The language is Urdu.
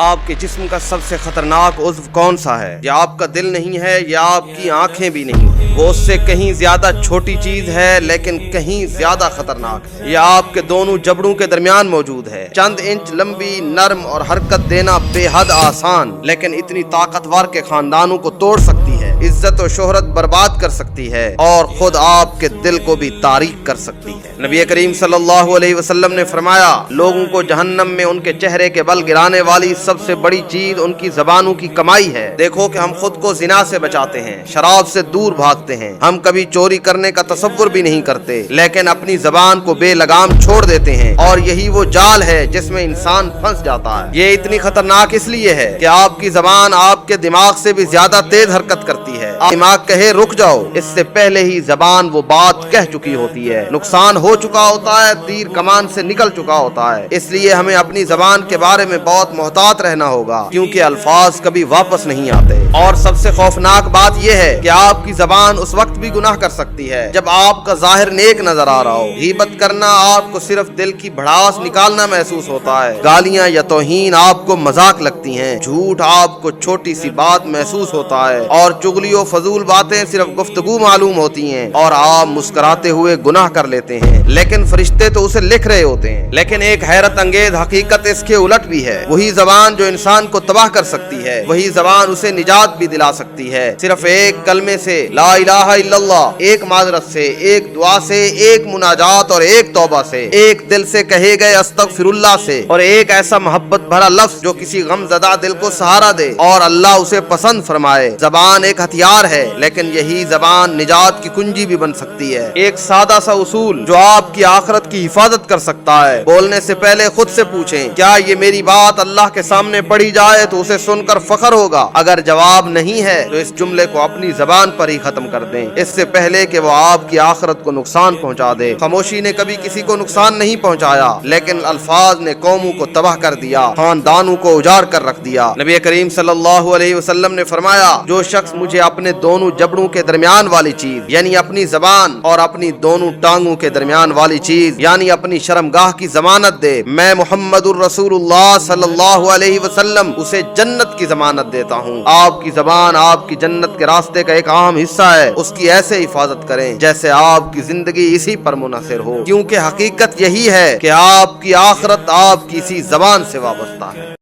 آپ کے جسم کا سب سے خطرناک عضو کون سا ہے؟ یا آپ کا دل نہیں ہے یا آپ کی آنکھیں بھی نہیں، وہ اس سے کہیں زیادہ چھوٹی چیز ہے لیکن کہیں زیادہ خطرناک ہے۔ یا آپ کے دونوں جبڑوں کے درمیان موجود ہے، چند انچ لمبی، نرم اور حرکت دینا بے حد آسان، لیکن اتنی طاقتور کے خاندانوں کو توڑ سکتی ہے، عزت و شہرت برباد کر سکتی ہے اور خود آپ کے دل کو بھی تاریک کر سکتی ہے۔ نبی کریم صلی اللہ علیہ وسلم نے فرمایا، لوگوں کو جہنم میں ان کے چہرے کے بل گرانے والی سب سے بڑی چیز ان کی زبانوں کی کمائی ہے۔ دیکھو کہ ہم خود کو زنا سے بچاتے ہیں، شراب سے دور بھاگتے ہیں، ہم کبھی چوری کرنے کا تصور بھی نہیں کرتے، لیکن اپنی زبان کو بے لگام چھوڑ دیتے ہیں، اور یہی وہ جال ہے جس میں انسان پھنس جاتا ہے۔ یہ اتنی خطرناک اس لیے ہے کہ آپ کی زبان آپ کے دماغ سے بھی زیادہ تیز حرکت کرتی ہے۔ دماغ کہے رک جاؤ، اس سے پہلے ہی زبان وہ بات کہہ چکی ہوتی ہے، نقصان ہو چکا ہوتا ہے، تیر کمان سے نکل چکا ہوتا ہے۔ اس لیے ہمیں اپنی زبان کے بارے میں بہت محتاط رہنا ہوگا، کیونکہ الفاظ کبھی واپس نہیں آتے۔ اور سب سے خوفناک بات یہ ہے کہ آپ کی زبان اس وقت بھی گناہ کر سکتی ہے جب آپ کا ظاہر نیک نظر آ رہا ہو۔ غیبت کرنا آپ کو صرف دل کی بھڑاس نکالنا محسوس ہوتا ہے، گالیاں یا توہین آپ کو مذاق لگتی ہیں، جھوٹ آپ کو چھوٹی سی بات محسوس ہوتا ہے، اور چغلی و فضول باتیں صرف گفتگو معلوم ہوتی ہیں، اور آپ مسکراتے ہوئے گناہ کر لیتے ہیں، لیکن فرشتے تو اسے لکھ رہے ہوتے ہیں۔ لیکن ایک حیرت انگیز حقیقت اس کے الٹ بھی ہے، وہی زبان جو انسان کو تباہ کر سکتی ہے، وہی زبان اسے نجات بھی دلا سکتی ہے، صرف ایک کلمے سے، لا الہ الا اللہ، ایک معذرت سے، ایک دعا سے، ایک مناجات اور ایک توبہ سے، ایک دل سے کہے گئے استغفر اللہ سے، اور ایک ایسا محبت بھرا لفظ جو کسی غم زدہ دل کو سہارا دے اور اللہ اسے پسند فرمائے۔ زبان ایک ہتھیار ہے، لیکن یہی زبان نجات کی کنجی بھی بن سکتی ہے۔ ایک سادہ سا اصول جو آپ کی آخرت کی حفاظت کر سکتا ہے۔ بولنے سے پہلے خود سے پوچھیں، کیا یہ میری بات اللہ کے سامنے پڑھی جائے تو اسے سن کر فخر ہوگا؟ اگر جواب نہیں ہے تو اس جملے کو اپنی زبان پر ہی ختم کر دیں، اس سے پہلے کہ وہ آپ کی آخرت کو نقصان پہنچا دے۔ خاموشی نے کبھی کسی کو نقصان نہیں پہنچایا، لیکن الفاظ نے قوموں کو تباہ کر دیا، خاندانوں کو اجاڑ کر رکھ دیا۔ نبی کریم صلی اللہ علیہ وسلم نے فرمایا، جو شخص مجھے اپنے دونوں جبڑوں کے درمیان والی چیز یعنی اپنی زبان اور اپنی دونوں ٹانگوں کے درمیان والی چیز یعنی اپنی شرمگاہ کی ضمانت دے، میں محمد الرسول اللہ صلی اللہ علیہ وسلم اسے جنت کی ضمانت دیتا ہوں۔ آپ کی زبان آپ کی جنت کے راستے کا ایک اہم حصہ ہے، اس کی ایسے حفاظت کریں جیسے آپ کی زندگی اسی پر منحصر ہو، کیونکہ حقیقت یہی ہے کہ آپ کی آخرت آپ کی اسی زبان سے وابستہ ہے۔